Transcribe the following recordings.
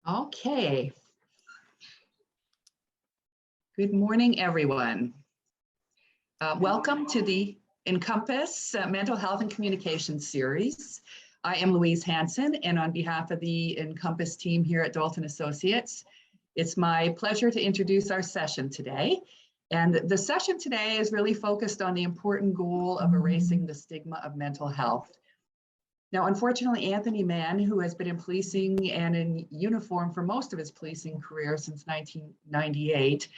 Okay. Good morning, everyone. Welcome to the Encompass Mental Health and Communication Series. I am Louise Hanson, and on behalf of the Encompass team here at Dalton Associates, it's my pleasure to introduce our session today. And the session today is really focused on the important goal of erasing the stigma of mental health. Now, unfortunately, Anthony Mann, who has been in policing and in uniform for most of his policing career since 1998,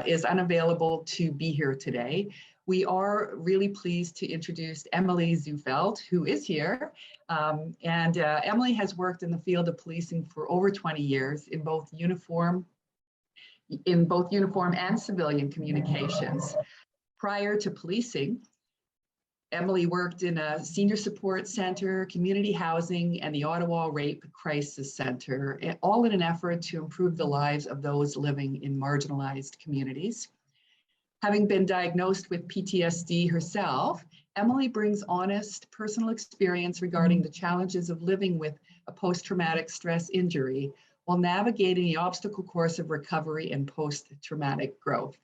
is unavailable to be here today. We are really pleased to introduce Emily Zufelt, who is here. Emily has worked in the field of policing for over 20 years in both uniform and civilian communications. Prior to policing, Emily worked in a senior support center, community housing, and the Ottawa Rape Crisis Center, all in an effort to improve the lives of those living in marginalized communities. Having been diagnosed with PTSD herself, Emily brings honest personal experience regarding the challenges of living with a post-traumatic stress injury while navigating the obstacle course of recovery and post-traumatic growth.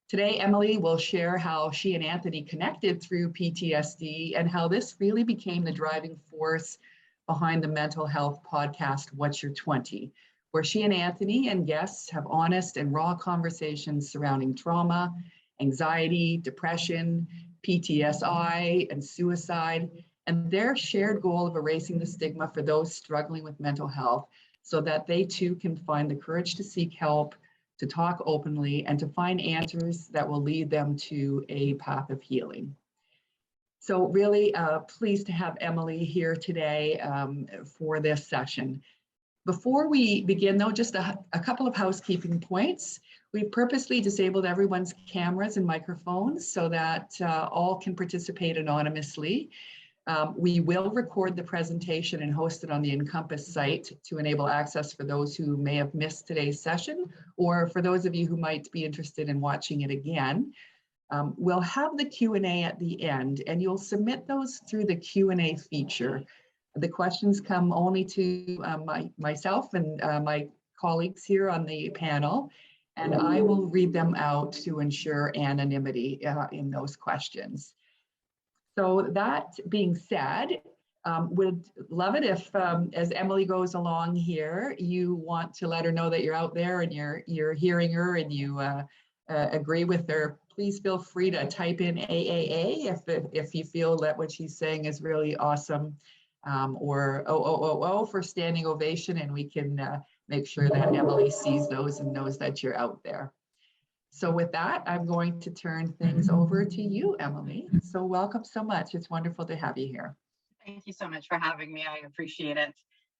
Today, Emily will share how she and Anthony connected through PTSD and how this really became the driving force behind the mental health podcast, What's Your 20, where she and Anthony and guests have honest and raw conversations surrounding trauma, anxiety, depression, PTSI, and suicide, and their shared goal of erasing the stigma for those struggling with mental health so that they too can find the courage to seek help, to talk openly, and to find answers that will lead them to a path of healing. So really pleased to have Emily here today for this session. Before we begin though, just a couple of housekeeping points. We've purposely disabled everyone's cameras and microphones so that all can participate anonymously. We will record the presentation and host it on the Encompas site to enable access for those who may have missed today's session, or for those of you who might be interested in watching it again. We'll have the Q&A at the end, and you'll submit those through the Q&A feature. The questions come only to myself and my colleagues here on the panel, and I will read them out to ensure anonymity in those questions. So that being said, would love it if, as Emily goes along here, you want to let her know that you're out there and you're hearing her and you agree with her. Please feel free to type in AAA if you feel that what she's saying is really awesome, or OOOO for standing ovation, and we can make sure that Emily sees those and knows that you're out there. So with that, I'm going to turn things over to you, Emily. So welcome so much. It's wonderful to have you here. Thank you so much for having me. I appreciate it.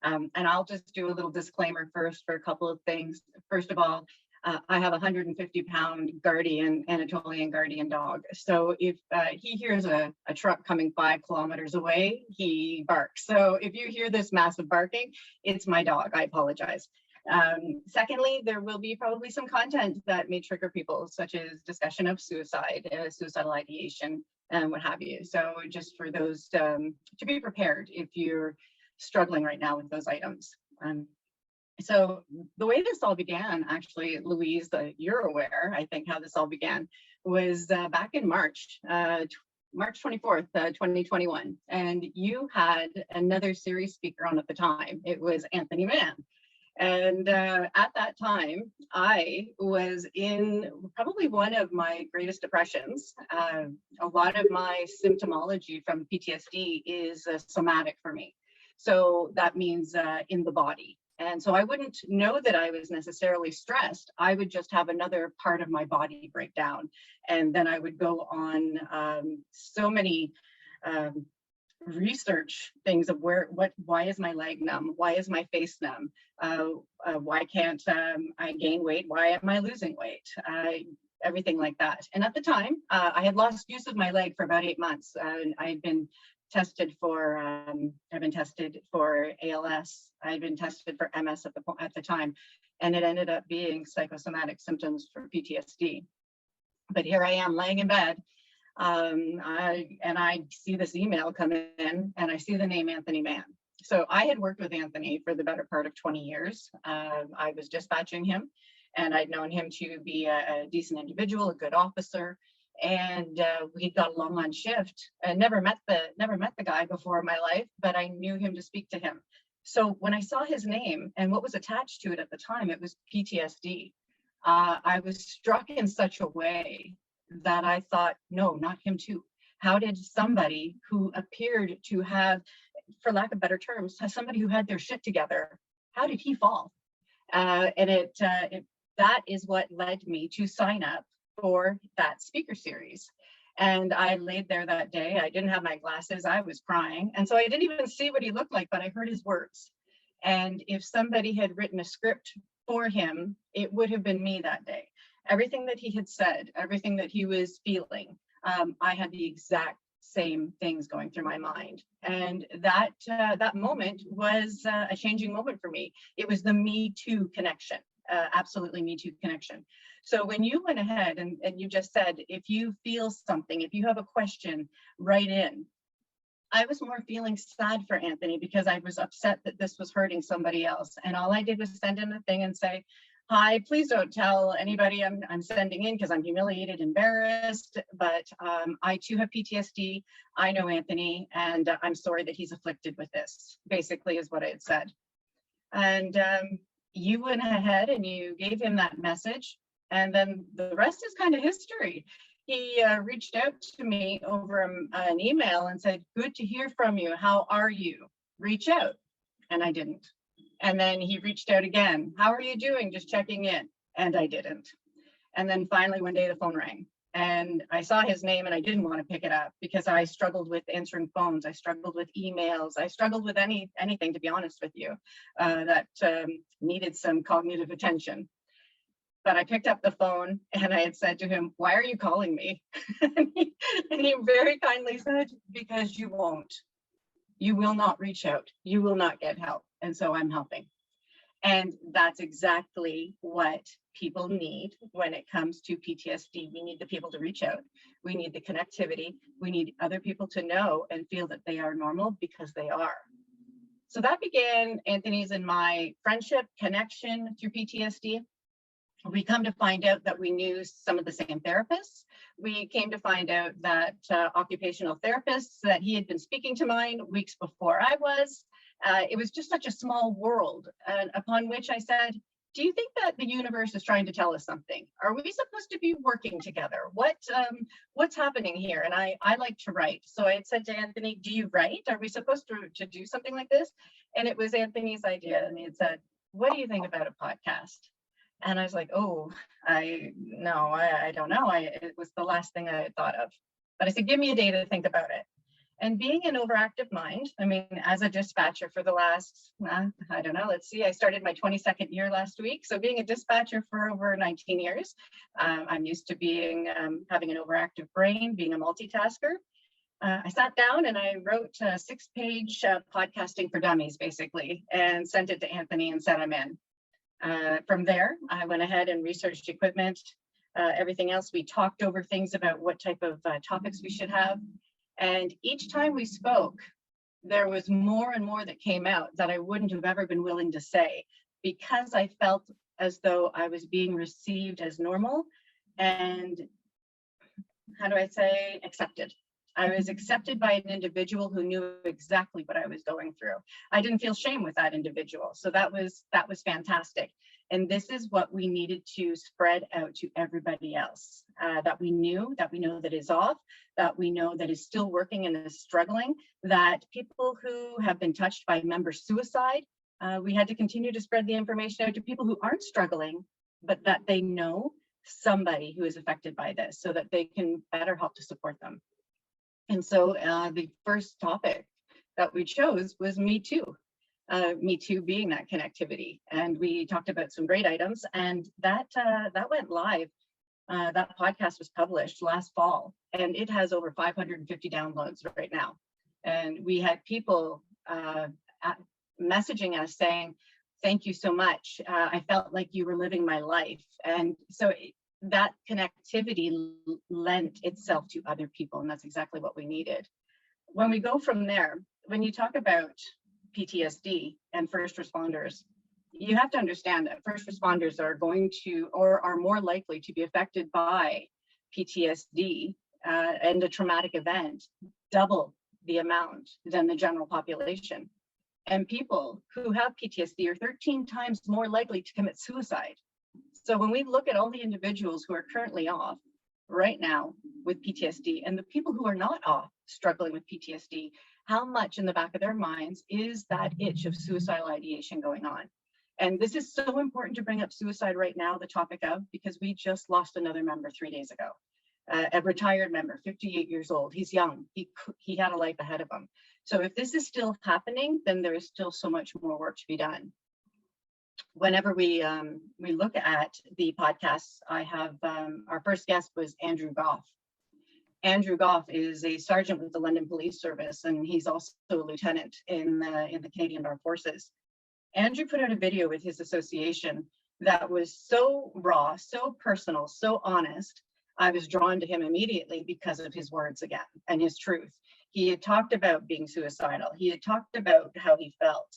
And I'll just do a little disclaimer first for a couple of things. First of all, I have a 150-pound guardian, Anatolian guardian dog. So if he hears a truck coming 5 kilometers away, he barks. So if you hear this massive barking, it's my dog. I apologize. Secondly, there will be probably some content that may trigger people, such as discussion of suicide, suicidal ideation, and what have you. So just for those to be prepared if you're struggling right now with those items. So the way this all began, actually, Louise, you're aware, I think, how this all began, was back in March 24th, 2021. And you had another series speaker on at the time. It was Anthony Mann. And at that time, I was in probably one of my greatest depressions. A lot of my symptomology from PTSD is somatic for me. So that means in the body. And so I wouldn't know that I was necessarily stressed. I would just have another part of my body break down. And then I would go on so many research things of why is my leg numb? Why is my face numb? Why can't I gain weight? Why am I losing weight? Everything like that. And at the time, I had lost use of my leg for about 8 months. I had been tested for, I've been tested for ALS. I'd been tested for MS at the time, and it ended up being psychosomatic symptoms for PTSD. But here I am laying in bed, and I see this email come in, and I see the name Anthony Mann. So I had worked with Anthony for the better part of 20 years. I was dispatching him, and I'd known him to be a decent individual, a good officer, and we got along on shift. I never met the guy before in my life, but I knew him to speak to him. So when I saw his name and what was attached to it at the time, it was PTSD. I was struck in such a way that I thought, no, not him too. How did somebody who appeared to have, for lack of better terms, somebody who had their shit together, how did he fall? That is what led me to sign up for that speaker series. And I laid there that day. I didn't have my glasses. I was crying. And so I didn't even see what he looked like, but I heard his words. And if somebody had written a script for him, it would have been me that day. Everything that he had said, everything that he was feeling, I had the exact same things going through my mind. And that moment was a changing moment for me. It was the Me Too connection, absolutely Me Too connection. So when you went ahead and you just said, if you feel something, if you have a question, write in. I was more feeling sad for Anthony because I was upset that this was hurting somebody else. And all I did was send in a thing and say, hi, please don't tell anybody I'm sending in because I'm humiliated, embarrassed, but I too have PTSD. I know Anthony, and I'm sorry that he's afflicted with this, basically is what I had said. And you went ahead and you gave him that message, and then the rest is kind of history. He reached out to me over an email and said, good to hear from you. How are you? Reach out. And I didn't. And then he reached out again. How are you doing? Just checking in. And I didn't. And then finally one day the phone rang and I saw his name and I didn't want to pick it up because I struggled with answering phones. I struggled with emails. I struggled with anything, to be honest with you, that needed some cognitive attention. But I picked up the phone and I had said to him, why are you calling me? and he very kindly said, because you won't. You will not reach out. You will not get help. And so I'm helping. And that's exactly what people need when it comes to PTSD. We need the people to reach out. We need the connectivity. We need other people to know and feel that they are normal, because they are. So that began Anthony's and my friendship connection through PTSD. We come to find out that we knew some of the same therapists. We came to find out that occupational therapists that he had been speaking to mine weeks before I was. It was just such a small world, upon which I said, do you think that the universe is trying to tell us something? Are we supposed to be working together? What's happening here? And I like to write. So I had said to Anthony, do you write? Are we supposed to do something like this? And it was Anthony's idea. And he had said, what do you think about a podcast? And I was like, oh, I don't know. It was the last thing I had thought of. But I said, give me a day to think about it. And being an overactive mind, I mean, as a dispatcher for the last, I don't know, let's see, I started my 22nd year last week. So being a dispatcher for over 19 years, I'm used to having an overactive brain, being a multitasker. I sat down and I wrote a 6-page podcasting for dummies, basically, and sent it to Anthony and said, I'm in. From there, I went ahead and researched equipment, everything else. We talked over things about what type of topics we should have. And each time we spoke, there was more and more that came out that I wouldn't have ever been willing to say, because I felt as though I was being received as normal and, how do I say, accepted. I was accepted by an individual who knew exactly what I was going through. I didn't feel shame with that individual. So that was fantastic. And this is what we needed to spread out to everybody else, that we know that is off, that we know that is still working and is struggling, that people who have been touched by member suicide, we had to continue to spread the information out to people who aren't struggling, but that they know somebody who is affected by this so that they can better help to support them. And so the first topic that we chose was Me Too. Me Too being that connectivity. And we talked about some great items, and that went live. That podcast was published last fall, and it has over 550 downloads right now. And we had people messaging us saying, thank you so much. I felt like you were living my life. And so that connectivity lent itself to other people, and that's exactly what we needed. When we go from there, when you talk about PTSD and first responders, you have to understand that first responders are going to, or are more likely to be affected by PTSD and a traumatic event, double the amount than the general population. And people who have PTSD are 13 times more likely to commit suicide. So when we look at all the individuals who are currently off right now with PTSD and the people who are not off struggling with PTSD, how much in the back of their minds is that itch of suicidal ideation going on? And this is so important to bring up suicide right now, the topic of, because we just lost another member 3 days ago, a retired member, 58 years old. He's young. He had a life ahead of him. So if this is still happening, then there is still so much more work to be done. Whenever we look at the podcasts, I have our first guest was Andrew Goff. Andrew Goff is a sergeant with the London Police Service, and he's also a lieutenant in the Canadian Armed Forces. Andrew put out a video with his association that was so raw, so personal, so honest. I was drawn to him immediately because of his words again and his truth. He had talked about being suicidal. He had talked about how he felt.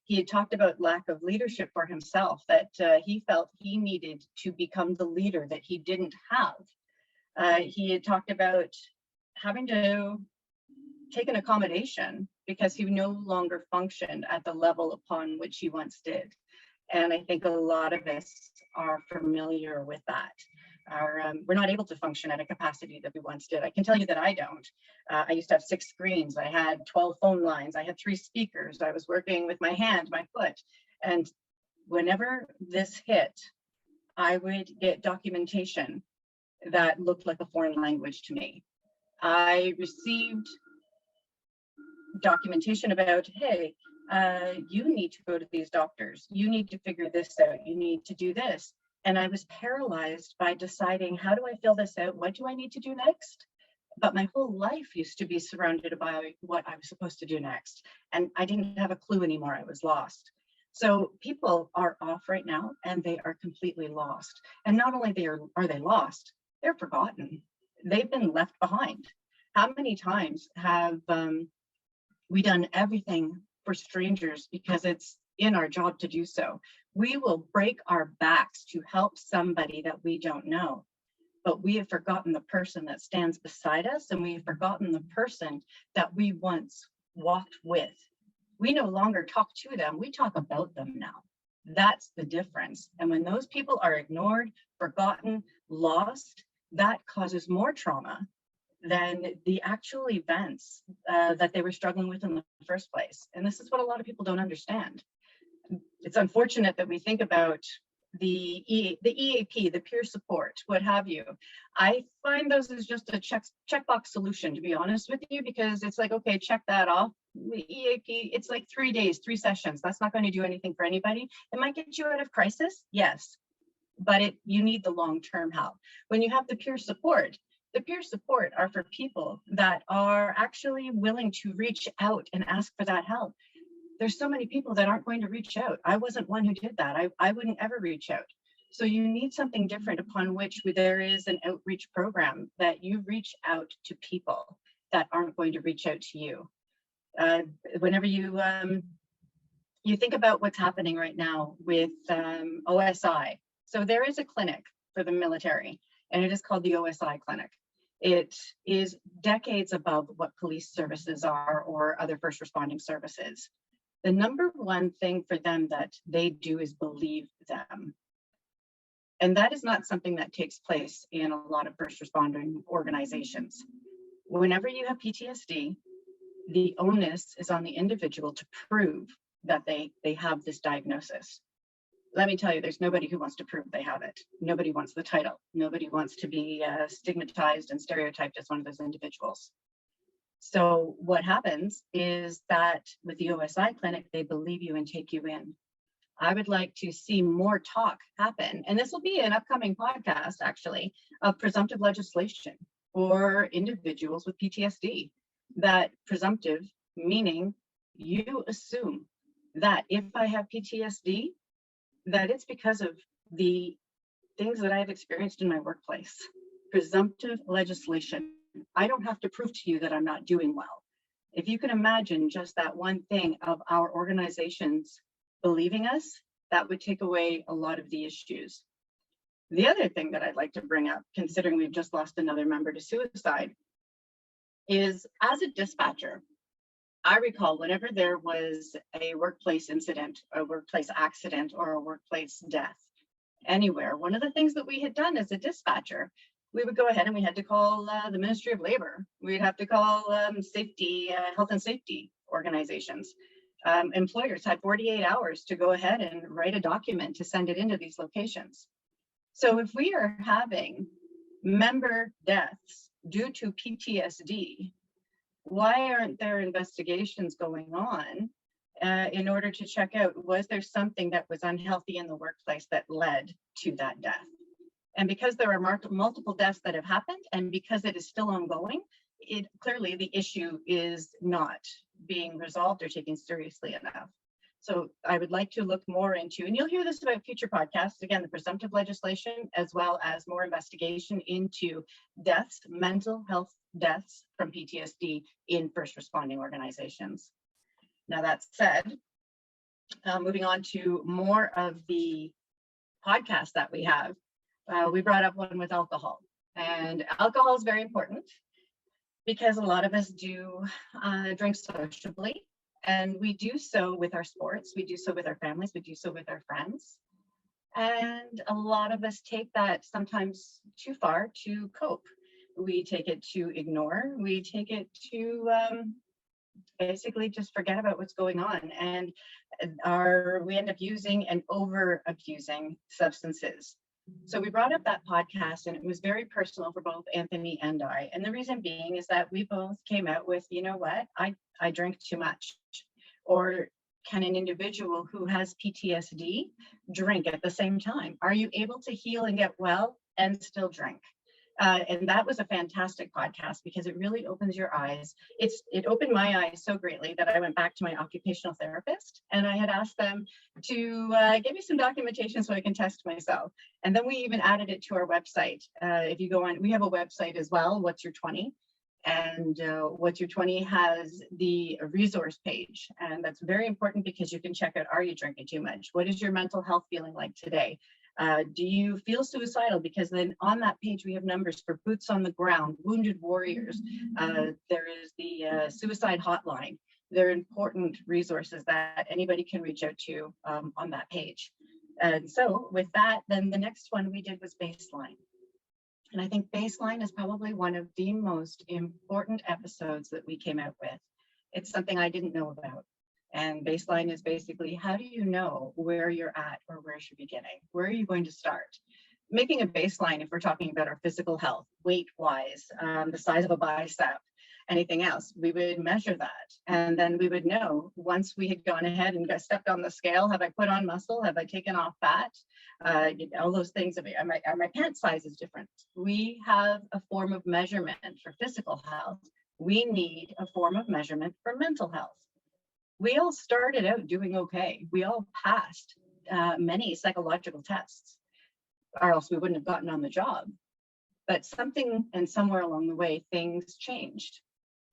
He had talked about lack of leadership for himself, that he felt he needed to become the leader that he didn't have. He had talked about having to take an accommodation because he no longer functioned at the level upon which he once did. And I think a lot of us are familiar with that. We're not able to function at a capacity that we once did. I can tell you that I don't. I used to have 6 screens. I had 12 phone lines. I had 3 speakers. I was working with my hand, my foot. And whenever this hit, I would get documentation that looked like a foreign language to me. I received documentation about, hey, you need to go to these doctors. You need to figure this out. You need to do this. And I was paralyzed by deciding, how do I fill this out? What do I need to do next? But my whole life used to be surrounded by what I was supposed to do next. And I didn't have a clue anymore. I was lost. So people are off right now and they are completely lost. And not only are they lost, they're forgotten. They've been left behind. How many times have we done everything for strangers because it's in our job to do so? We will break our backs to help somebody that we don't know, but we have forgotten the person that stands beside us, and we have forgotten the person that we once walked with. We no longer talk to them, we talk about them now. That's the difference. And when those people are ignored, forgotten, lost, that causes more trauma than the actual events that they were struggling with in the first place. And this is what a lot of people don't understand. It's unfortunate that we think about the EAP, the peer support, what have you. I find those as just a checkbox solution, to be honest with you, because it's like, okay, check that off. The EAP, it's like 3 days, 3 sessions. That's not going to do anything for anybody. It might get you out of crisis, yes, but you need the long-term help. When you have the peer support are for people that are actually willing to reach out and ask for that help. There's so many people that aren't going to reach out. I wasn't one who did that. I wouldn't ever reach out. So you need something different upon which there is an outreach program that you reach out to people that aren't going to reach out to you. Whenever you think about what's happening right now with OSI. So there is a clinic for the military, and it is called the OSI clinic. It is decades above what police services are or other first responding services. The number one thing for them that they do is believe them. And that is not something that takes place in a lot of first responding organizations. Whenever you have PTSD, the onus is on the individual to prove that they have this diagnosis. Let me tell you, there's nobody who wants to prove they have it. Nobody wants the title. Nobody wants to be stigmatized and stereotyped as one of those individuals. So what happens is that with the OSI clinic, they believe you and take you in. I would like to see more talk happen, and this will be an upcoming podcast, actually, of presumptive legislation for individuals with PTSD. That presumptive meaning you assume that if I have PTSD, that it's because of the things that I have experienced in my workplace. Presumptive legislation. I don't have to prove to you that I'm not doing well. If you can imagine just that one thing of our organizations believing us, that would take away a lot of the issues. The other thing that I'd like to bring up, considering we've just lost another member to suicide, is as a dispatcher, I recall whenever there was a workplace incident, a workplace accident, or a workplace death anywhere, one of the things that we had done as a dispatcher, we would go ahead and we had to call the Ministry of Labor. We'd have to call health and safety organizations. Employers had 48 hours to go ahead and write a document to send it into these locations. So if we are having member deaths due to PTSD, why aren't there investigations going on in order to check out, was there something that was unhealthy in the workplace that led to that death? And because there are multiple deaths that have happened, and because it is still ongoing, clearly the issue is not being resolved or taken seriously enough. So I would like to look more into, and you'll hear this about future podcasts, again, the presumptive legislation, as well as more investigation into deaths, mental health deaths from PTSD in first responding organizations. Now that said, moving on to more of the podcasts that we have, we brought up one with alcohol, and alcohol is very important because a lot of us do drink sociably, and we do so with our sports, we do so with our families, we do so with our friends. And a lot of us take that sometimes too far to cope. We take it to ignore, we take it to basically just forget about what's going on, and we end up using and over abusing substances. So we brought up that podcast, and it was very personal for both Anthony and I. And the reason being is that we both came out with, you know what, I drink too much. Or can an individual who has PTSD drink at the same time? Are you able to heal and get well and still drink? And that was a fantastic podcast because it really opens your eyes. It opened my eyes so greatly that I went back to my occupational therapist, and I had asked them to give me some documentation so I can test myself. And then we even added it to our website. If you go on, we have a website as well, What's Your 20? And What's Your 20 has the resource page. And that's very important because you can check out, are you drinking too much? What is your mental health feeling like today? Do you feel suicidal? Because then on that page, we have numbers for boots on the ground, wounded warriors. There is the suicide hotline. They're important resources that anybody can reach out to on that page. And so with that, then the next one we did was baseline. And I think baseline is probably one of the most important episodes that we came out with. It's something I didn't know about. And baseline is basically, how do you know where you're at or where you're beginning? Where are you going to start? Making a baseline, if we're talking about our physical health, weight-wise, the size of a bicep, anything else, we would measure that. And then we would know once we had gone ahead and got stepped on the scale, have I put on muscle? Have I taken off fat? All those things, are my pant sizes different? We have a form of measurement for physical health. We need a form of measurement for mental health. We all started out doing okay. We all passed many psychological tests, or else we wouldn't have gotten on the job. But something and somewhere along the way, things changed.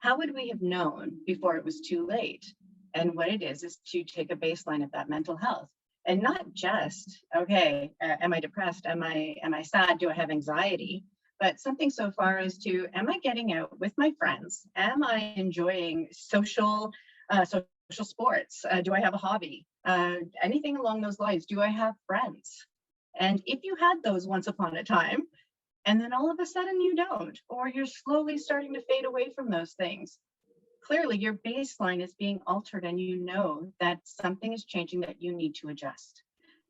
How would we have known before it was too late? And what it is to take a baseline of that mental health. And not just, okay, am I depressed? Am I sad? Do I have anxiety? But something so far as to, am I getting out with my friends? Am I enjoying social sports? Do I have a hobby? Anything along those lines? Do I have friends? And if you had those once upon a time, and then all of a sudden you don't, or you're slowly starting to fade away from those things, clearly your baseline is being altered, and you know that something is changing that you need to adjust.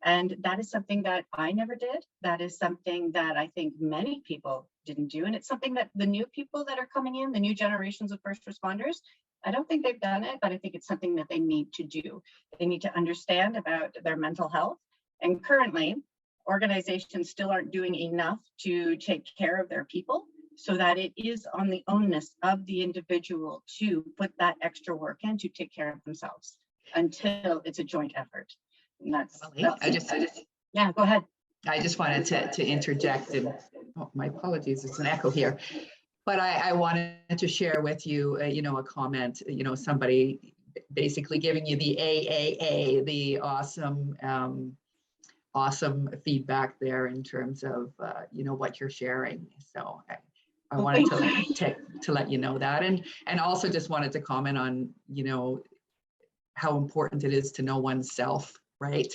And that is something that I never did. That is something that I think many people didn't do. And it's something that the new people that are coming in, the new generations of first responders, I don't think they've done it, but I think it's something that they need to do. They need to understand about their mental health. And currently, organizations still aren't doing enough to take care of their people, so that it is on the onus of the individual to put that extra work in to take care of themselves until it's a joint effort. And that's yeah, go ahead. I just wanted to interject, and my apologies, it's an echo here. But I wanted to share with you, you know, a comment, you know, somebody basically giving you the AAA, the awesome, awesome feedback there in terms of, you know, what you're sharing. So I wanted to let you know that. And also just wanted to comment on, you know, how important it is to know oneself, right?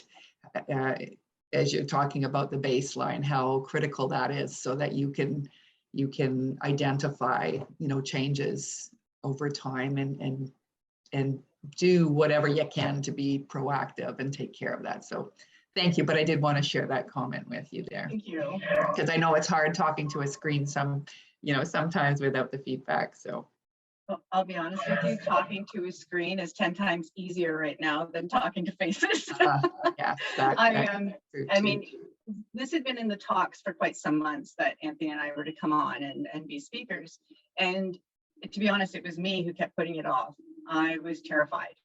As you're talking about the baseline, how critical that is so that you can identify, you know, changes over time and do whatever you can to be proactive and take care of that. So thank you, but I did want to share that comment with you there. Thank you. Because I know it's hard talking to a screen sometimes without the feedback. So Well, I'll be honest with you, talking to a screen is 10 times easier right now than talking to faces. yeah, I mean, this had been in the talks for quite some months that Anthony and I were to come on and be speakers. And to be honest, it was me who kept putting it off. I was terrified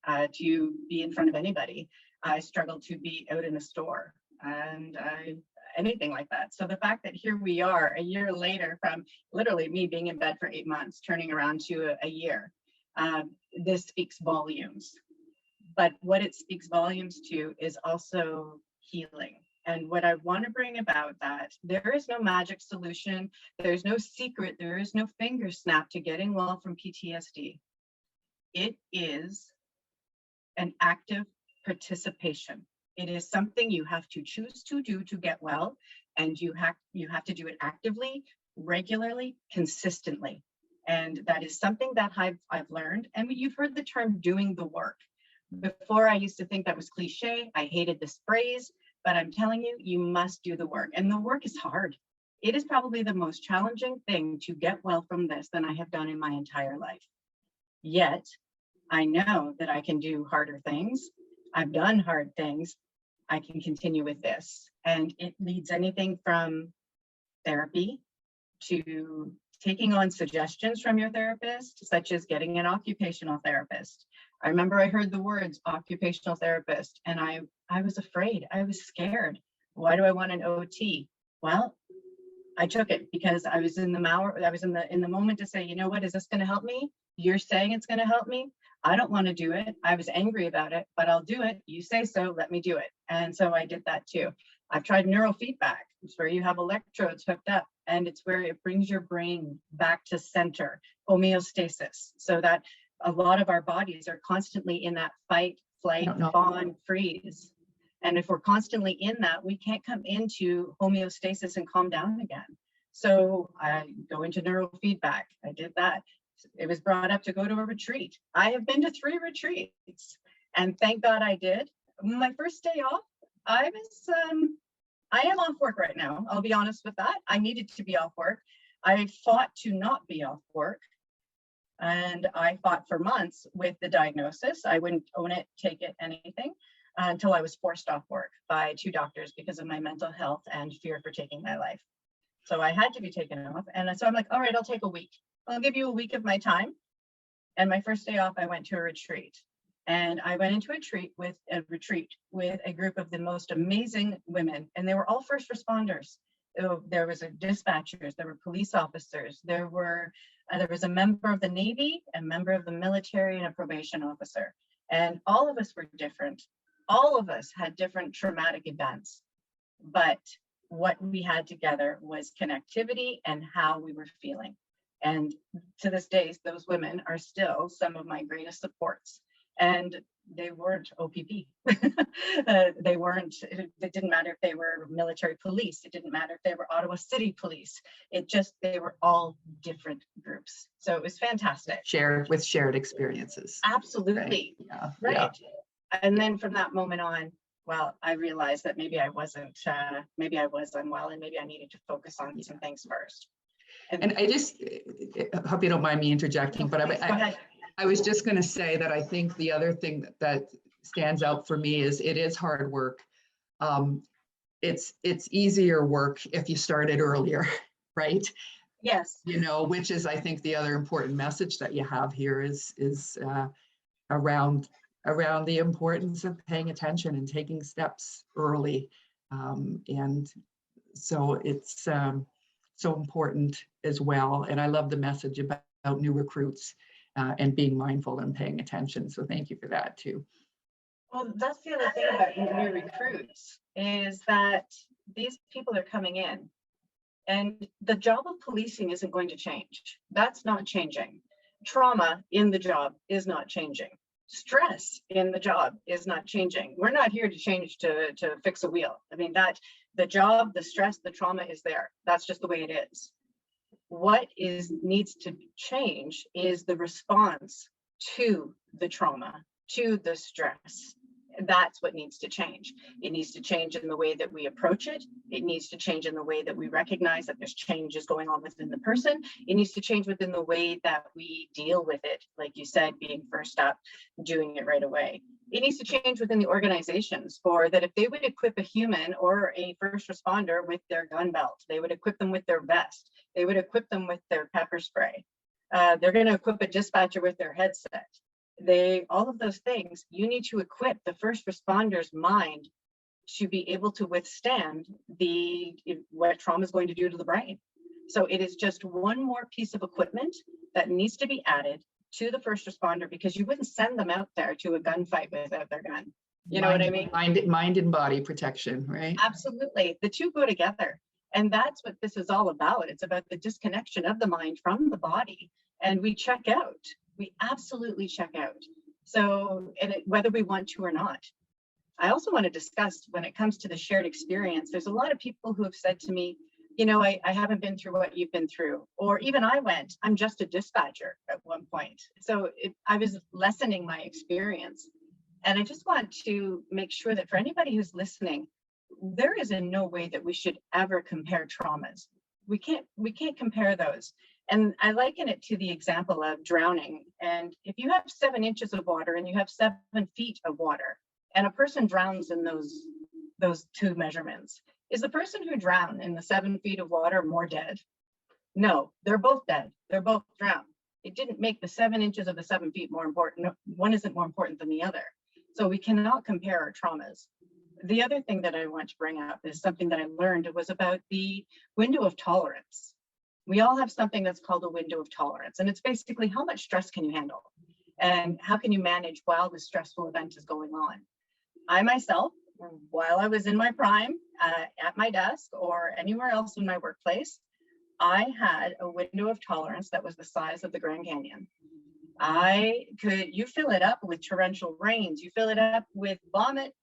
to be in front of anybody. I struggled to be out in a store and anything like that. So the fact that here we are a year later from literally me being in bed for 8 months, turning around to a year, this speaks volumes. But what it speaks volumes to is also healing. And what I want to bring about that, there is no magic solution. There's no secret. There is no finger snap to getting well from PTSD. It is an active participation. It is something you have to choose to do to get well, and you have to do it actively, regularly, consistently. And that is something that I've learned. And you've heard the term doing the work. Before, I used to think that was cliche. I hated this phrase, but I'm telling you, you must do the work. And the work is hard. It is probably the most challenging thing to get well from this than I have done in my entire life. Yet, I know that I can do harder things. I've done hard things. I can continue with this. And it leads anything from therapy to taking on suggestions from your therapist, such as getting an occupational therapist. I remember I heard the words occupational therapist, and I was afraid. I was scared. Why do I want an OT? Well, I took it because I was in the moment to say, you know what, is this going to help me? You're saying it's going to help me. I don't want to do it. I was angry about it, but I'll do it. You say so, let me do it. And so I did that too. I've tried neurofeedback. It's where you have electrodes hooked up, and it's where it brings your brain back to center, homeostasis, so that a lot of our bodies are constantly in that fight, flight, fawn, freeze. And if we're constantly in that, we can't come into homeostasis and calm down again. So I go into neurofeedback. I did that. It was brought up to go to a retreat. I have been to 3 retreats, and thank God I did. My first day off, I am off work right now. I'll be honest with that. I needed to be off work. I fought to not be off work. And I fought for months with the diagnosis. I wouldn't own it, take it, anything, until I was forced off work by 2 doctors because of my mental health and fear for taking my life. So I had to be taken off. And so I'm like, all right, I'll take a week. I'll give you a week of my time. And my first day off, I went to a retreat. And I went into a retreat with a group of the most amazing women. And they were all first responders. There was dispatchers, there were police officers, there was a member of the Navy, a member of the military, and a probation officer. And all of us were different. All of us had different traumatic events. But what we had together was connectivity and how we were feeling. And to this day, those women are still some of my greatest supports. And they weren't OPP. It didn't matter if they were military police. It didn't matter if they were Ottawa City Police. They were all different groups. So it was fantastic. Shared experiences. Absolutely. Right. Yeah. Right. Yeah. And then from that moment on, well, I realized that maybe I was unwell, and maybe I needed to focus on some things first. And I just hope you don't mind me interjecting, but I was just going to say that I think the other thing that stands out for me is it is hard work. It's easier work if you started earlier, right? Yes. You know, which is, I think, the other important message that you have here is around the importance of paying attention and taking steps early. And so it's so important as well. And I love the message about new recruits and being mindful and paying attention. So thank you for that too. Well, that's the other thing about new recruits is that these people are coming in and the job of policing isn't going to change. That's not changing. Trauma in the job is not changing. Stress in the job is not changing. We're not here to change to fix a wheel. I mean, that the job, the stress, the trauma is there. That's just the way it is. What needs to change is the response to the trauma, to the stress. That's what needs to change. It needs to change in the way that we approach it. It needs to change in the way that we recognize that there's changes going on within the person. It needs to change within the way that we deal with it. Like you said, being first up, doing it right away. It needs to change within the organizations for that if they would equip a human or a first responder with their gun belt, they would equip them with their vest, they would equip them with their pepper spray. They're going to equip a dispatcher with their headset. All of those things, you need to equip the first responder's mind to be able to withstand what trauma is going to do to the brain. So it is just one more piece of equipment that needs to be added to the first responder, because you wouldn't send them out there to a gunfight without their gun. You know what I mean? Mind and body protection, right? Absolutely. The two go together. And that's what this is all about. It's about the disconnection of the mind from the body. And we check out. We absolutely check out. So, whether we want to or not. I also want to discuss when it comes to the shared experience, there's a lot of people who have said to me, you know, I haven't been through what you've been through, or even I'm just a dispatcher at one point. So I was lessening my experience. And I just want to make sure that for anybody who's listening, there is in no way that we should ever compare traumas. We can't compare those. And I liken it to the example of drowning. And if you have 7 inches of water and you have 7 feet of water, and a person drowns in those two measurements, is the person who drowned in the 7 feet of water more dead? No, they're both dead. They're both drowned. It didn't make the 7 inches of the 7 feet more important. No, one isn't more important than the other. So we cannot compare our traumas. The other thing that I want to bring up is something that I learned. It was about the window of tolerance. We all have something that's called a window of tolerance. And it's basically how much stress can you handle? And how can you manage while the stressful event is going on? I myself, while I was in my prime at my desk or anywhere else in my workplace, I had a window of tolerance that was the size of the Grand Canyon. You fill it up with torrential rains, you fill it up with vomit,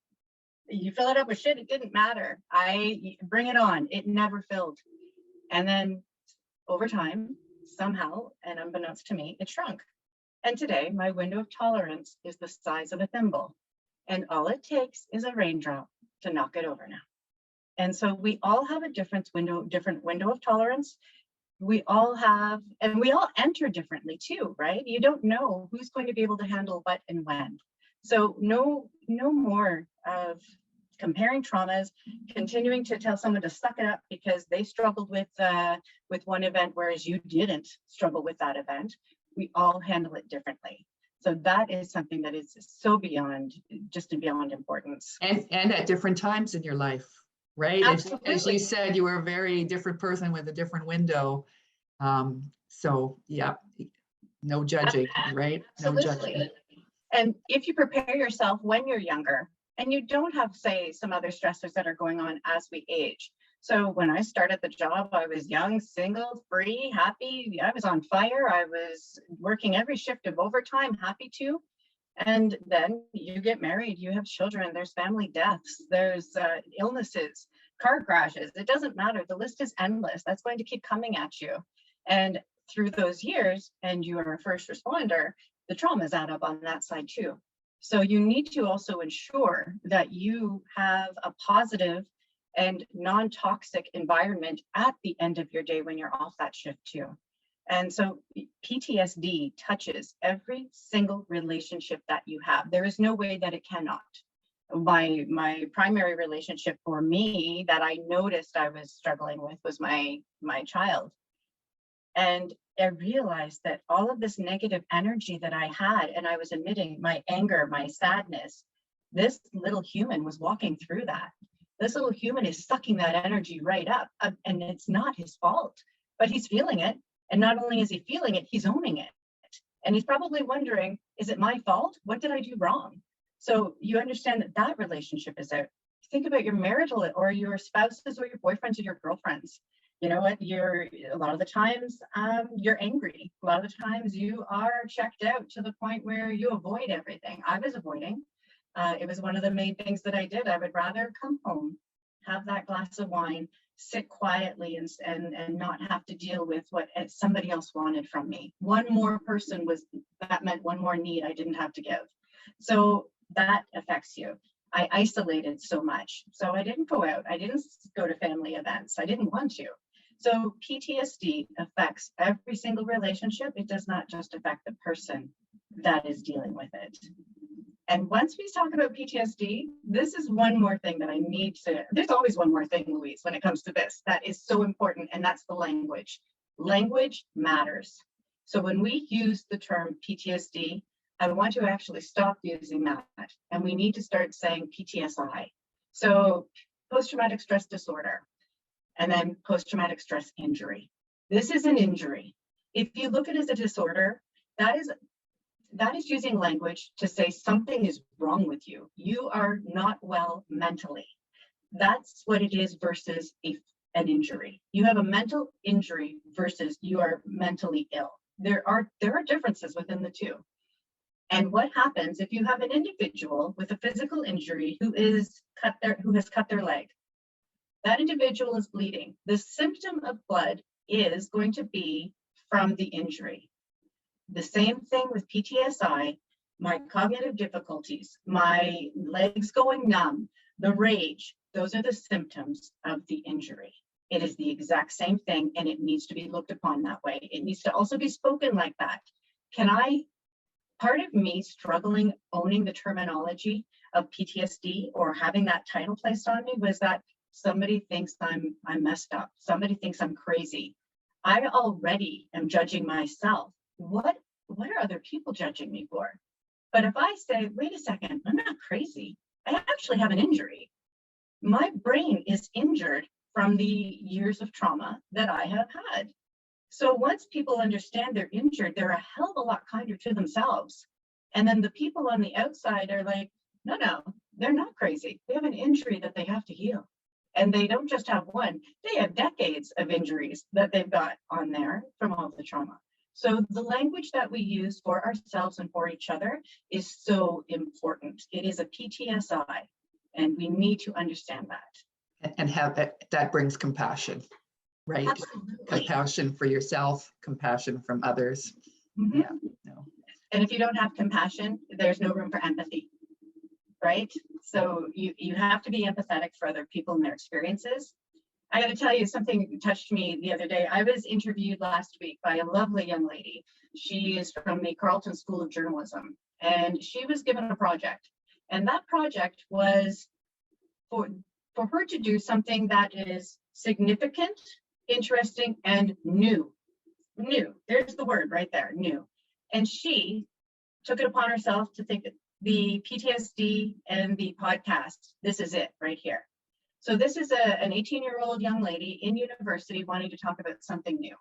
you fill it up with shit, it didn't matter. I bring it on, it never filled. And then over time, somehow, and unbeknownst to me, it shrunk. And today, my window of tolerance is the size of a thimble. And all it takes is a raindrop to knock it over now. And so we all have a different window of tolerance. We all have, and we all enter differently too, right? You don't know who's going to be able to handle what and when. So no more of comparing traumas, continuing to tell someone to suck it up because they struggled with one event, whereas you didn't struggle with that event. We all handle it differently. So that is something that is so beyond importance. And at different times in your life, right? As you said, you were a very different person with a different window. So yeah, no judging, right? Absolutely. No judging. And if you prepare yourself when you're younger and you don't have, say, some other stressors that are going on as we age. So when I started the job, I was young, single, free, happy. I was on fire. I was working every shift of overtime, happy to. And then you get married, you have children, there's family deaths, there's illnesses, car crashes. It doesn't matter. The list is endless. That's going to keep coming at you. And through those years, and you are a first responder, the traumas add up on that side too. So you need to also ensure that you have a positive and non-toxic environment at the end of your day when you're off that shift too. And so PTSD touches every single relationship that you have. There is no way that it cannot. My primary relationship for me that I noticed I was struggling with was my child. And I realized that all of this negative energy that I had, and I was emitting my anger, my sadness, this little human was walking through that. This little human is sucking that energy right up, and it's not his fault, but he's feeling it. And not only is he feeling it, he's owning it. And he's probably wondering, is it my fault? What did I do wrong? So you understand that that relationship is out. Think about your marital or your spouses or your boyfriends or your girlfriends. You know what? A lot of the times you're angry. A lot of the times you are checked out to the point where you avoid everything. I was avoiding. It was one of the main things that I did. I would rather come home, have that glass of wine, sit quietly and not have to deal with what somebody else wanted from me. One more person that meant one more need I didn't have to give. So that affects you. I isolated so much. So I didn't go out. I didn't go to family events. I didn't want to. So PTSD affects every single relationship. It does not just affect the person that is dealing with it. And once we talk about PTSD, this is one more thing that I need to, there's always one more thing, Louise, when it comes to this, that is so important, and that's the language. Language matters. So when we use the term PTSD, I want to actually stop using that, and we need to start saying PTSI. So post-traumatic stress disorder, and then post-traumatic stress injury. This is an injury. If you look at it as a disorder, that is using language to say something is wrong with you. You are not well mentally. That's what it is versus an injury. You have a mental injury versus you are mentally ill. There are differences within the two. And what happens if you have an individual with a physical injury who has cut their leg? That individual is bleeding. The symptom of blood is going to be from the injury. The same thing with PTSI, my cognitive difficulties, my legs going numb, the rage, those are the symptoms of the injury. It is the exact same thing, and it needs to be looked upon that way. It needs to also be spoken like that. Part of me struggling owning the terminology of PTSD or having that title placed on me was that somebody thinks I'm messed up. Somebody thinks I'm crazy. I already am judging myself. What are other people judging me for? But if I say, wait a second, I'm not crazy. I actually have an injury. My brain is injured from the years of trauma that I have had. So once people understand they're injured, they're a hell of a lot kinder to themselves. And then the people on the outside are like, no, they're not crazy. They have an injury that they have to heal. And they don't just have one, they have decades of injuries that they've got on there from all the trauma. So the language that we use for ourselves and for each other is so important. It is a PTSI, and we need to understand that. And have that brings compassion, right? Absolutely. Compassion for yourself, compassion from others. Mm-hmm. Yeah. No. And if you don't have compassion, there's no room for empathy, right? So you have to be empathetic for other people and their experiences. I got to tell you, something touched me the other day. I was interviewed last week by a lovely young lady. She is from the Carleton School of Journalism, and she was given a project. And that project was for her to do something that is significant, interesting, and new. New, there's the word right there, new. And she took it upon herself to think that the PTSD and the podcast, this is it right here. So this is an 18-year-old young lady in university wanting to talk about something new.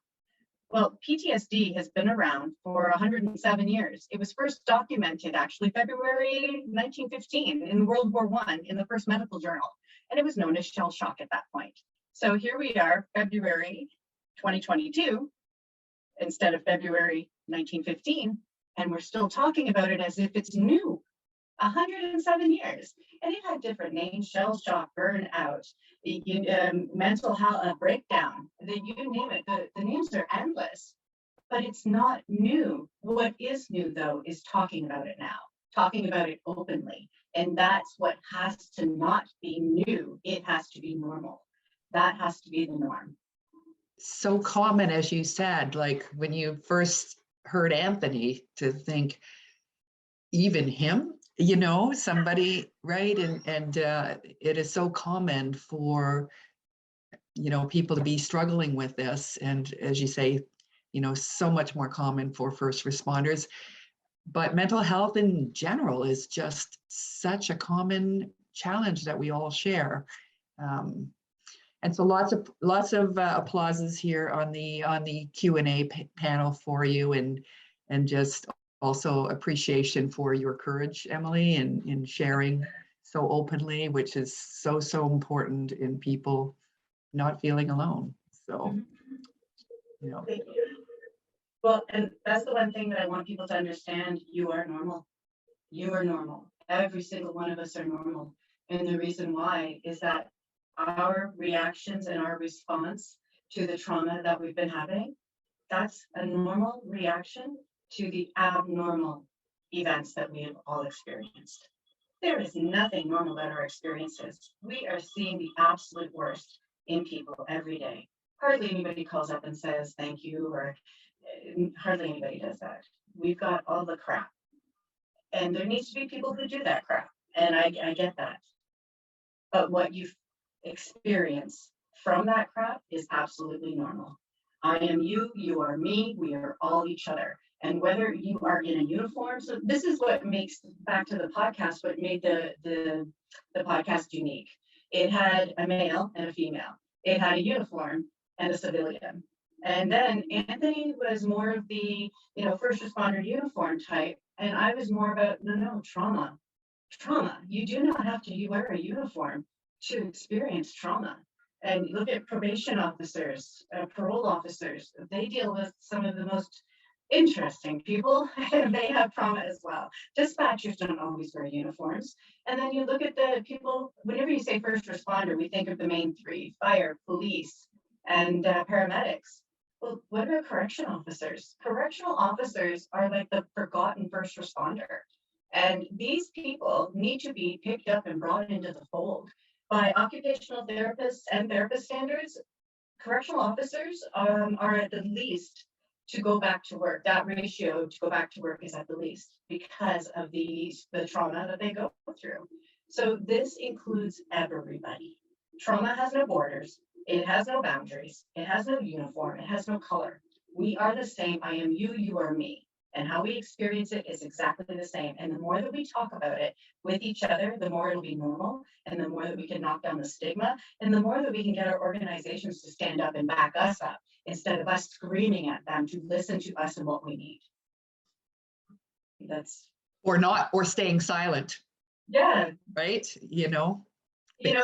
Well, PTSD has been around for 107 years. It was first documented actually February 1915 in World War I in the first medical journal, and it was known as shell shock at that point. So here we are, February 2022, instead of February 1915, and we're still talking about it as if it's new. 107 years, and it had different names: shell shock, burnout, mental health breakdown, you name it. The names are endless, but it's not new. What is new, though, is talking about it now, talking about it openly, and that's what has to not be new. It has to be normal. That has to be the norm. So common, as you said, like when you first heard Anthony, to think, even him, somebody, right? And it is so common for, people to be struggling with this. And as you say, so much more common for first responders. But mental health in general is just such a common challenge that we all share. And so lots of applauses here on the Q&A panel for you, and just also appreciation for your courage, Emily, in sharing so openly, which is so important in people not feeling alone. So, you know. Thank you. Well, and that's the one thing that I want people to understand. You are normal. You are normal. Every single one of us are normal. And the reason why is that our reactions and our response to the trauma that we've been having, that's a normal reaction to the abnormal events that we have all experienced. There is nothing normal about our experiences. We are seeing the absolute worst in people every day. Hardly anybody calls up and says thank you, or hardly anybody does that. We've got all the crap. And there needs to be people who do that crap. And I get that. But what you experience from that crap is absolutely normal. I am you, you are me, we are all each other. And whether you are in a uniform, so this is what makes, back to the podcast, what made the podcast unique. It had a male and a female. It had a uniform and a civilian. And then Anthony was more of the, first responder uniform type. And I was more about, no, trauma. Trauma. You do not have to wear a uniform to experience trauma. And look at probation officers, parole officers. They deal with some of the most interesting people, and they have trauma as well. Dispatchers don't always wear uniforms. And then you look at the people, whenever you say first responder, we think of the main three: fire, police, and paramedics. Well, what about correction officers? Correctional officers are like the forgotten first responder. And these people need to be picked up and brought into the fold. By occupational therapists and therapist standards, correctional officers are at the least to go back to work. That ratio to go back to work is at the least because of the trauma that they go through. So this includes everybody. Trauma has no borders. It has no boundaries. It has no uniform. It has no color. We are the same. I am you, you are me. And how we experience it is exactly the same. And the more that we talk about it with each other, the more it'll be normal, and the more that we can knock down the stigma, and the more that we can get our organizations to stand up and back us up instead of us screaming at them to listen to us and what we need. Or staying silent. Yeah. Right? And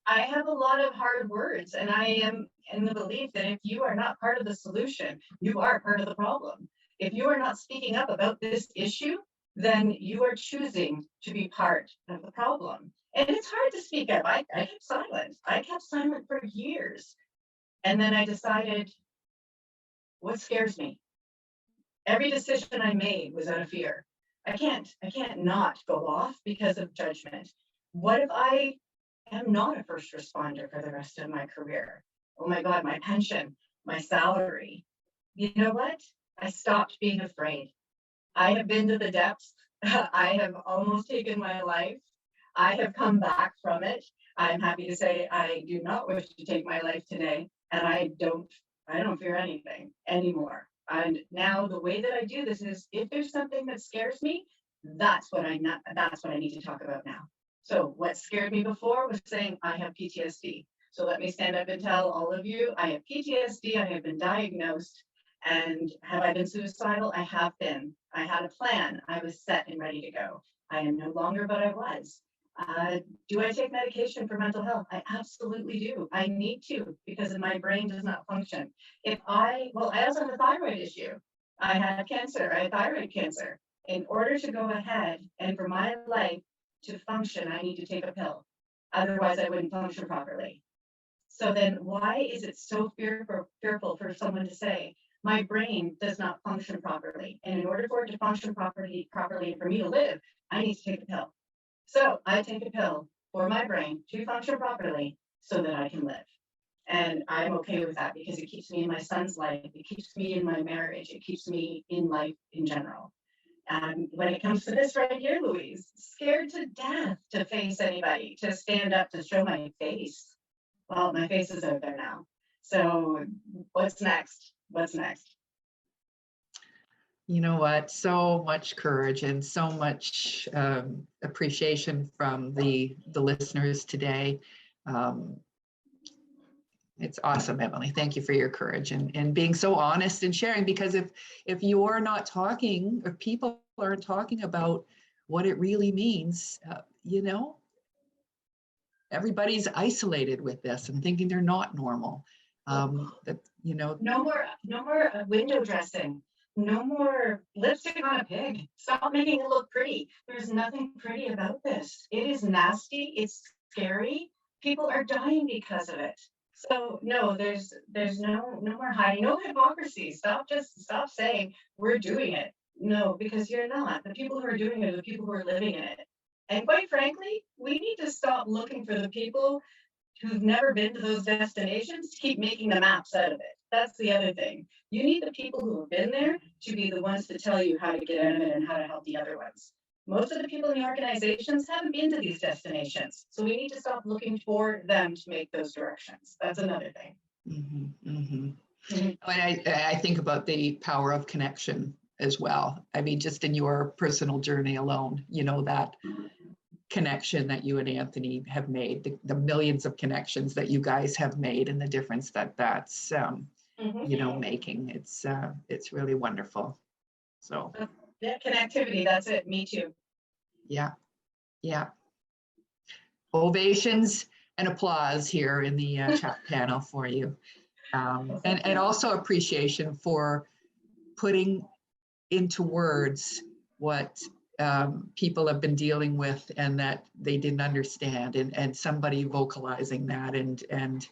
I have a lot of hard words, and I am in the belief that if you are not part of the solution, you are part of the problem. If you are not speaking up about this issue, then you are choosing to be part of the problem. And it's hard to speak up. I kept silent. I kept silent for years. And then I decided, what scares me? Every decision I made was out of fear. I can't not go off because of judgment. What if I am not a first responder for the rest of my career? Oh my God, my pension, my salary. You know what? I stopped being afraid. I have been to the depths. I have almost taken my life. I have come back from it. I'm happy to say I do not wish to take my life today, and I don't fear anything anymore. And now the way that I do this is, if there's something that scares me, that's what I need to talk about now. So what scared me before was saying I have PTSD. So let me stand up and tell all of you, I have PTSD. I have been diagnosed. And have I been suicidal? I have been. I had a plan. I was set and ready to go. I am no longer, but I was. Do I take medication for mental health? I absolutely do. I need to, because my brain does not function. I also have a thyroid issue. I had cancer. I had thyroid cancer. In order to go ahead and for my life to function, I need to take a pill. Otherwise, I wouldn't function properly. So then why is it so fearful for someone to say, my brain does not function properly, and in order for it to function properly for me to live, I need to take a pill. So I take a pill for my brain to function properly so that I can live. And I'm okay with that because it keeps me in my son's life. It keeps me in my marriage. It keeps me in life in general. And when it comes to this right here, Louise, scared to death to face anybody, to stand up, to show my face. Well, my face is out there now. So what's next? What's next? You know what? So much courage and so much appreciation from the listeners today. It's awesome, Emily. Thank you for your courage and being so honest and sharing, because if you're not talking, or people aren't talking about what it really means, you know, everybody's isolated with this and thinking they're not normal. That, you know, No more window dressing. No more lipstick on a pig. Stop making it look pretty. There's nothing pretty about this. It is nasty. It's scary. People are dying because of it. So no, there's no more hiding, no hypocrisy. Stop saying we're doing it. No, because you're not. The people who are doing it are the people who are living in it. And quite frankly, we need to stop looking for the people who've never been to those destinations to keep making the maps out of it. That's the other thing. You need the people who have been there to be the ones to tell you how to get out of it and how to help the other ones. Most of the people in the organizations haven't been to these destinations. So we need to stop looking for them to make those directions. That's another thing. And I think about the power of connection as well. I mean, just in your personal journey alone, you know, that connection that you and Anthony have made, the millions of connections that you guys have made, and the difference that's you know, making. It's really wonderful. So yeah, connectivity, that's it. Me too. Yeah. Ovations and applause here in the chat panel for you. And also appreciation for putting into words what people have been dealing with and that they didn't understand, and somebody vocalizing that, and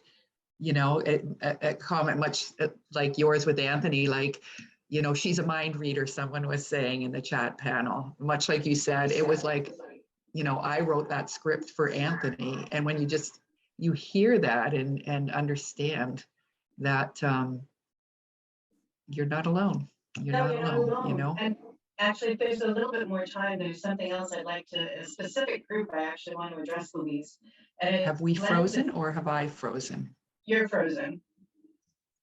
you know, a comment much like yours with Anthony, like, you know, she's a mind reader, someone was saying in the chat panel, much like you said. It was like, you know, I wrote that script for Anthony, and when you hear that and understand that you're not alone. You're not alone, you know. And actually, if there's a little bit more time, there's something else I'd like to, a specific group I actually want to address, Louise. And have we frozen or have I frozen? You're frozen,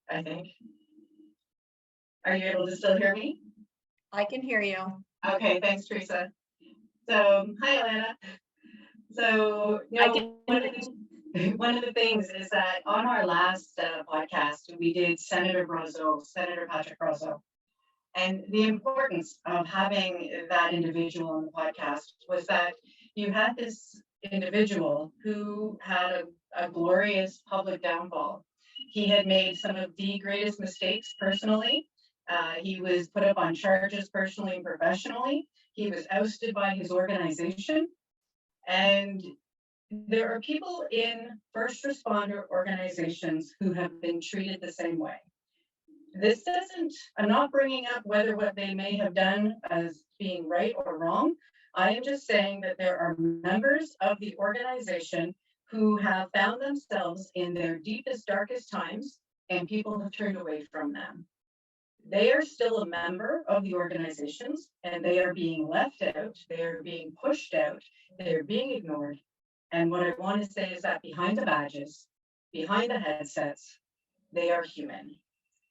I think. Are you able to still hear me? I can hear you. Okay, thanks, Teresa. So, hi, Alana. So, no, one of the things is that on our last podcast, we did Senator Patrick Brazeau. And the importance of having that individual on the podcast was that you had this individual who had a glorious public downfall. He had made some of the greatest mistakes personally. He was put up on charges personally and professionally. He was ousted by his organization. And there are people in first responder organizations who have been treated the same way. This doesn't, I'm not bringing up whether what they may have done as being right or wrong. I am just saying that there are members of the organization who have found themselves in their deepest, darkest times, and people have turned away from them. They are still a member of the organizations, and they are being left out, they are being pushed out, they are being ignored. And what I want to say is that behind the badges, behind the headsets, they are human.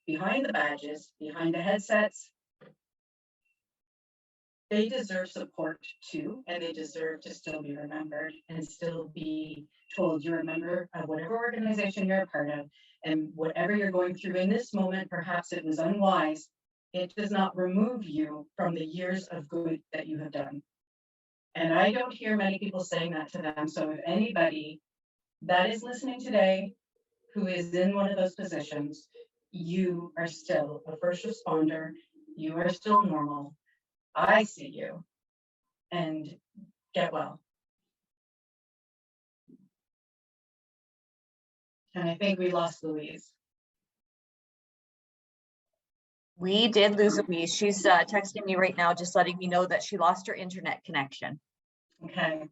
Behind the badges, behind the headsets, they deserve support too, and they deserve to still be remembered and still be told you're a member of whatever organization you're a part of, and whatever you're going through in this moment, perhaps it was unwise, it does not remove you from the years of good that you have done. And I don't hear many people saying that to them. So if anybody that is listening today who is in one of those positions, you are still a first responder, you are still normal. I see you, and get well. And I think we lost Louise. We did lose Louise. She's texting me right now, just letting me know that she lost her internet connection. Okay.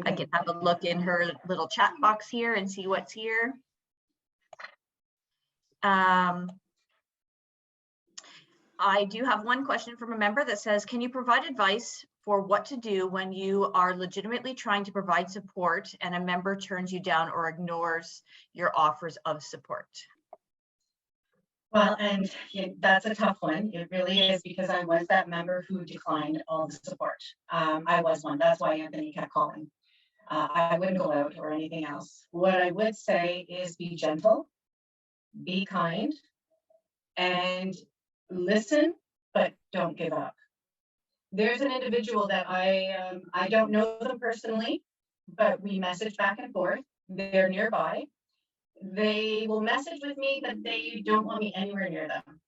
I can have a look in her little chat box here and see what's here. I do have one question from a member that says, can you provide advice for what to do when you are legitimately trying to provide support and a member turns you down or ignores your offers of support? Well, and that's a tough one. It really is, because I was that member who declined all the support. I was one. That's why Anthony kept calling. I wouldn't go out or anything else. What I would say is be gentle, be kind, and listen, but don't give up. There's an individual that I don't know them personally, but we message back and forth. They're nearby. They will message with me, but they don't want me anywhere near them.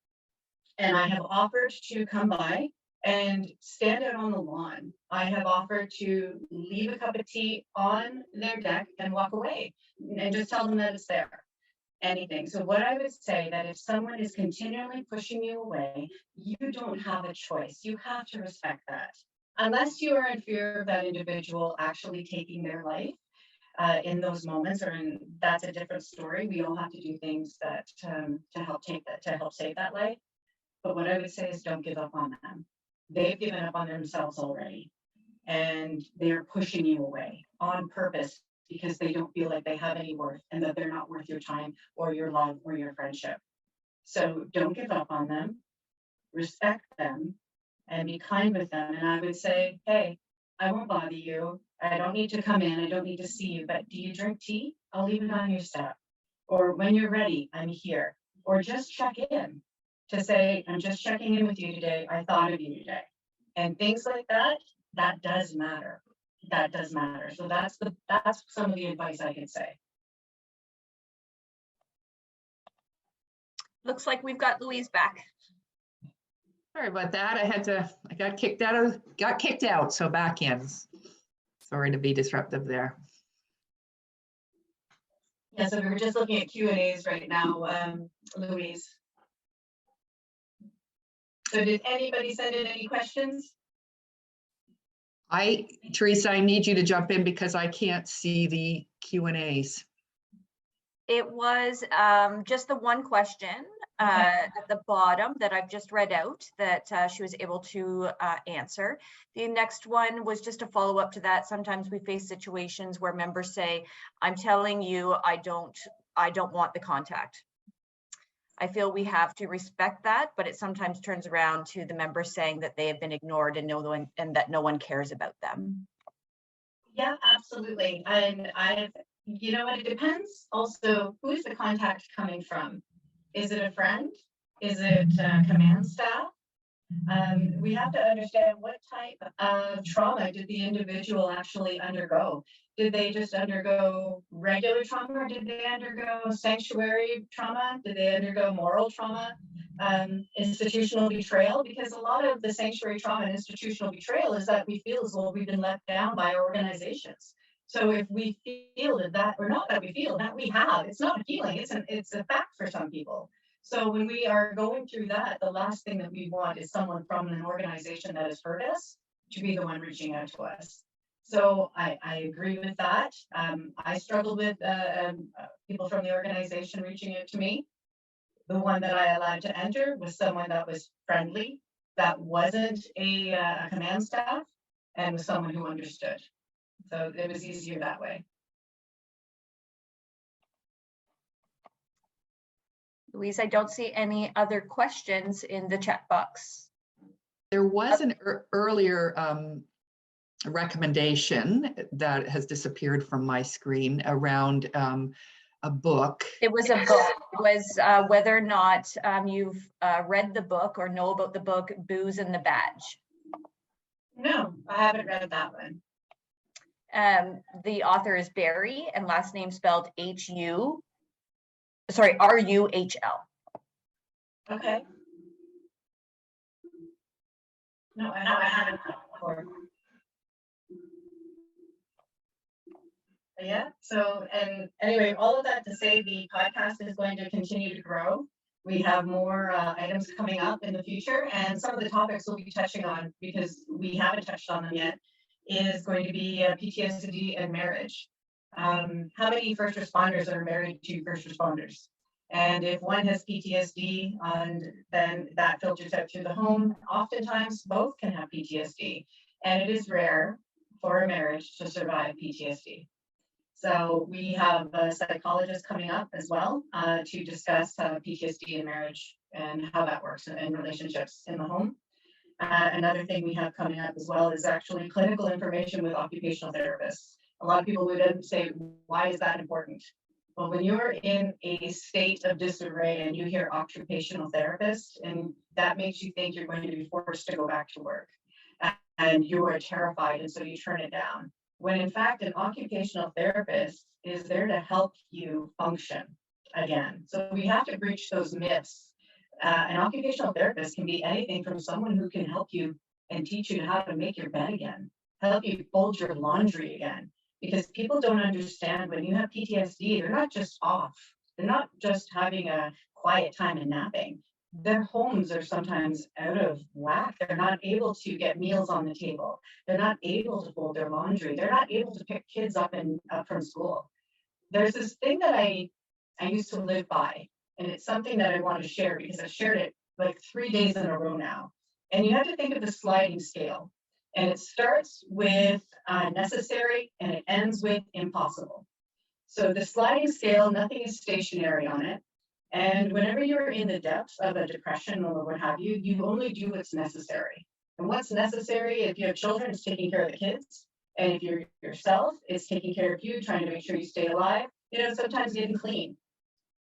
And I have offered to come by and stand out on the lawn. I have offered to leave a cup of tea on their deck and walk away and just tell them that it's there. Anything. So what I would say that if someone is continually pushing you away, you don't have a choice. You have to respect that. Unless you are in fear of that individual actually taking their life in those moments, that's a different story. We all have to do things that to help save that life. But what I would say is don't give up on them. They've given up on themselves already, and they're pushing you away on purpose, because they don't feel like they have any worth and that they're not worth your time or your love or your friendship. So don't give up on them, respect them, and be kind with them. And I would say, hey, I won't bother you. I don't need to come in. I don't need to see you, but do you drink tea? I'll leave it on your step. Or when you're ready, I'm here. Or just check in to say, I'm just checking in with you today. I thought of you today. And things like that, that does matter. That does matter. So that's some of the advice I could say. Looks like we've got Louise back. Sorry about that. I got kicked out, so back in. Sorry to be disruptive there. Yeah, so we were just looking at Q&As right now, Louise. So did anybody send in any questions? Teresa, I need you to jump in because I can't see the Q&As. It was just the one question at the bottom that I've just read out that she was able to answer. The next one was just a follow up to that. Sometimes we face situations where members say, I'm telling you, I don't want the contact. I feel we have to respect that, but it sometimes turns around to the members saying that they have been ignored and that no one cares about them. Yeah, absolutely. And you know what, it depends also who's the contact coming from. Is it a friend? Is it command staff? We have to understand what type of trauma did the individual actually undergo. Did they just undergo regular trauma, or did they undergo sanctuary trauma? Did they undergo moral trauma, institutional betrayal? Because a lot of the sanctuary trauma and institutional betrayal is that we feel as though we've been let down by our organizations. So if we feel that, or not that we feel that we have, it's not a feeling, it's a fact for some people. So when we are going through that, the last thing that we want is someone from an organization that has hurt us to be the one reaching out to us. So I agree with that. I struggled with people from the organization reaching out to me. The one that I allowed to enter was someone that was friendly, that wasn't a command staff, and was someone who understood. So it was easier that way. Louise, I don't see any other questions in the chat box. There was an earlier recommendation that has disappeared from my screen around a book. It was a book. It was whether or not you've read the book or know about the book Booze and the Badge. No, I haven't read that one. The author is Barry, and last name spelled R-U-H-L. Okay. No, I haven't before. Yeah, so, and anyway, all of that to say, the podcast is going to continue to grow. We have more items coming up in the future, and some of the topics we'll be touching on, because we haven't touched on them yet, is going to be PTSD and marriage. How many first responders are married to first responders? And if one has PTSD, and then that filters out through the home, oftentimes both can have PTSD. And it is rare for a marriage to survive PTSD. So we have a psychologist coming up as well to discuss PTSD in marriage and how that works in relationships in the home. Another thing we have coming up as well is actually clinical information with occupational therapists. A lot of people would say, why is that important? Well, when you're in a state of disarray and you hear occupational therapist, and that makes you think you're going to be forced to go back to work, and you are terrified, and so you turn it down. When in fact, an occupational therapist is there to help you function again. So we have to breach those myths. An occupational therapist can be anything from someone who can help you and teach you how to make your bed again, help you fold your laundry again. Because people don't understand, when you have PTSD, they're not just off. They're not just having a quiet time and napping. Their homes are sometimes out of whack. They're not able to get meals on the table. They're not able to fold their laundry. They're not able to pick kids up from school. There's this thing that I used to live by, and it's something that I want to share because I've shared it like 3 days in a row now. And you have to think of the sliding scale. And it starts with necessary and it ends with impossible. So the sliding scale, nothing is stationary on it. And whenever you're in the depths of a depression or what have you, you only do what's necessary. And what's necessary, if you have children, is taking care of the kids. And if you're yourself, it's taking care of you, trying to make sure you stay alive. You know, sometimes getting clean.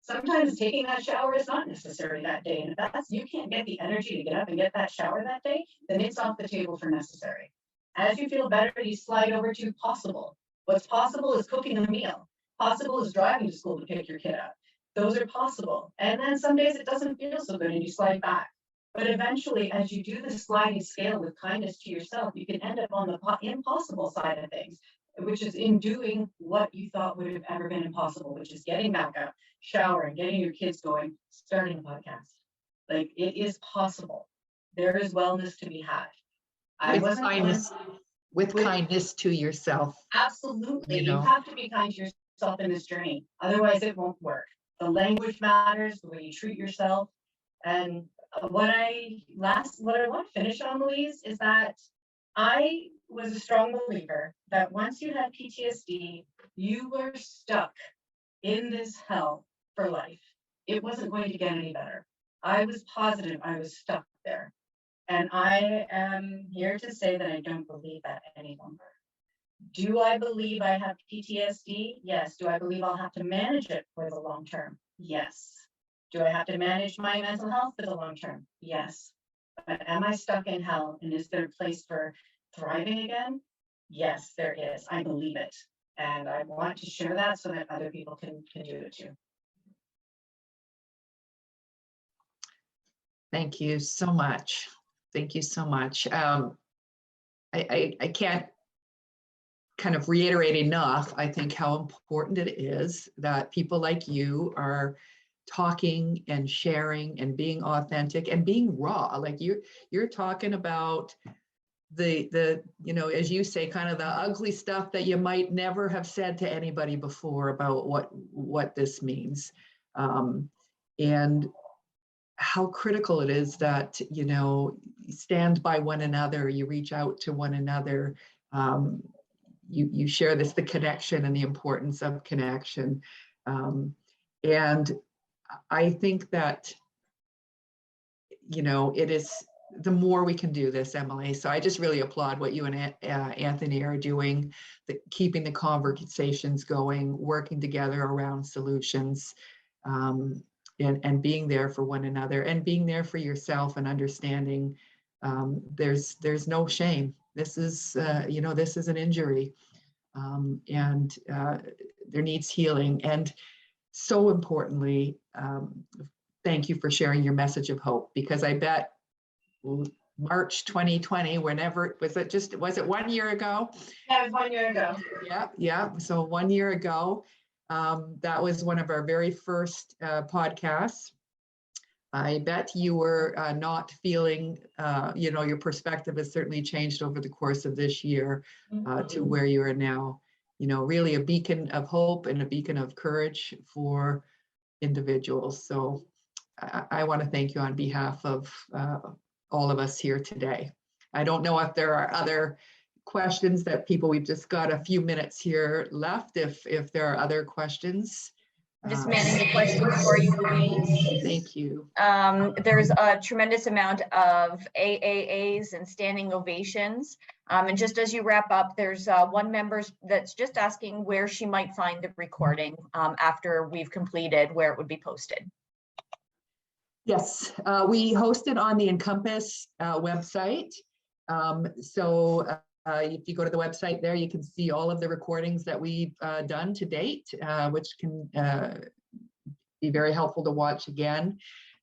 Sometimes taking that shower is not necessary that day. And if you can't get the energy to get up and get that shower that day, then it's off the table for necessary. As you feel better, you slide over to possible. What's possible is cooking a meal. Possible is driving to school to pick your kid up. Those are possible. And then some days it doesn't feel so good and you slide back. But eventually, as you do the sliding scale with kindness to yourself, you can end up on the impossible side of things, which is in doing what you thought would have ever been impossible, which is getting back up, showering, getting your kids going, starting a podcast. Like, it is possible. There is wellness to be had. With kindness to yourself. Absolutely. You have to be kind to yourself in this journey. Otherwise, it won't work. The language matters, the way you treat yourself. And what I want to finish on, Louise, is that I was a strong believer that once you had PTSD, you were stuck in this hell for life. It wasn't going to get any better. I was positive I was stuck there. And I am here to say that I don't believe that any longer. Do I believe I have PTSD? Yes. Do I believe I'll have to manage it for the long term? Yes. Do I have to manage my mental health for the long term? Yes. But am I stuck in hell? And is there a place for thriving again? Yes, there is. I believe it. And I want to share that so that other people can do it too. Thank you so much. Thank you so much. I can't kind of reiterate enough, I think, how important it is that people like you are talking and sharing and being authentic and being raw. Like you're talking about the you know, as you say, kind of the ugly stuff that you might never have said to anybody before about what this means. And how critical it is that, you know, you stand by one another, you reach out to one another, you share the connection and the importance of connection. And I think that, you know, it is, the more we can do this, Emily. So I just really applaud what you and Anthony are doing, keeping the conversations going, working together around solutions. And being there for one another and being there for yourself and understanding there's no shame. This is, you know, this is an injury and there needs healing. And so importantly, thank you for sharing your message of hope, because I bet March 2020, whenever, was it 1 year ago? Yeah, it was 1 year ago. Yeah. So 1 year ago, that was one of our very first podcasts. I bet you were not feeling, you know, your perspective has certainly changed over the course of this year to where you are now, you know, really a beacon of hope and a beacon of courage for individuals. So I want to thank you on behalf of all of us here today. I don't know if there are other questions that we've just got a few minutes here left. If there are other questions, Just manning the questions for you, Louise. Thank you. There's a tremendous amount of AAAs and standing ovations. And just as you wrap up, there's one member that's just asking where she might find the recording after we've completed, where it would be posted. Yes, we host it on the Encompas website. If you go to the website there, you can see all of the recordings that we've done to date, which can be very helpful to watch again.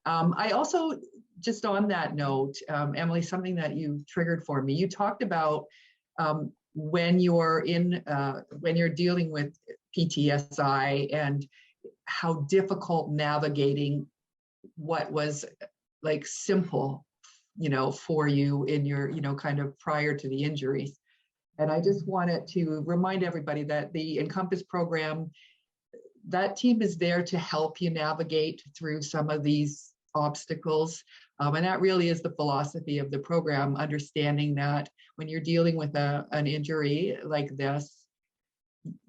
I also, just on that note, Emily, something that you triggered for me, you talked about when you're dealing with PTSI and how difficult navigating what was like simple, for you in your, kind of prior to the injuries. And I just wanted to remind everybody that the Encompas program, that team is there to help you navigate through some of these obstacles. And that really is the philosophy of the program, understanding that when you're dealing with an injury like this,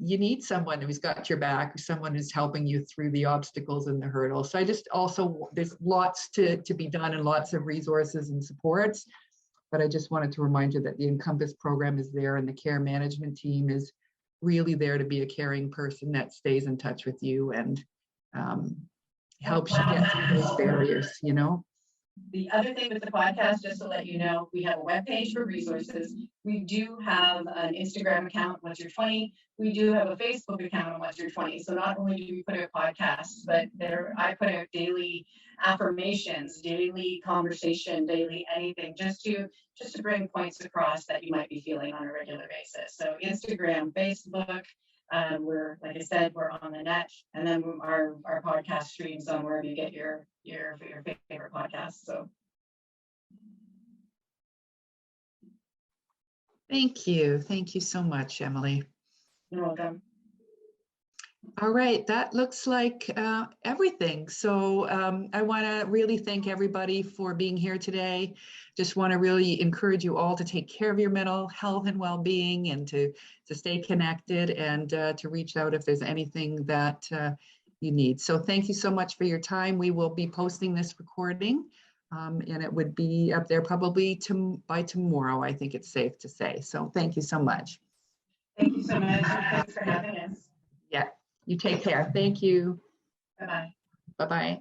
you need someone who's got your back, or someone who's helping you through the obstacles and the hurdles. So I just also, there's lots to be done and lots of resources and supports, but I just wanted to remind you that the Encompas program is there, and the care management team is really there to be a caring person that stays in touch with you and helps you get through those barriers, The other thing with the podcast, just to let you know, we have a webpage for resources. We do have an Instagram account, Once You're 20. We do have a Facebook account on Once You're 20. So not only do we put out podcasts, but I put out daily affirmations, daily conversation, daily anything, just to bring points across that you might be feeling on a regular basis. So Instagram, Facebook, we're, like I said, we're on the net, and then our podcast streams on wherever you get your favorite podcasts. So Thank you so much, Emily. you're welcome. All right, that looks like everything. So I want to really thank everybody for being here today. Just want to really encourage you all to take care of your mental health and well-being, and to stay connected, and to reach out if there's anything that you need. So thank you so much for your time. We will be posting this recording, and it would be up there probably by tomorrow, I think it's safe to say. So thank you so much. Thank you so much. Thanks for having us. Yeah. You take care. Thank you. Bye-bye. Bye-bye.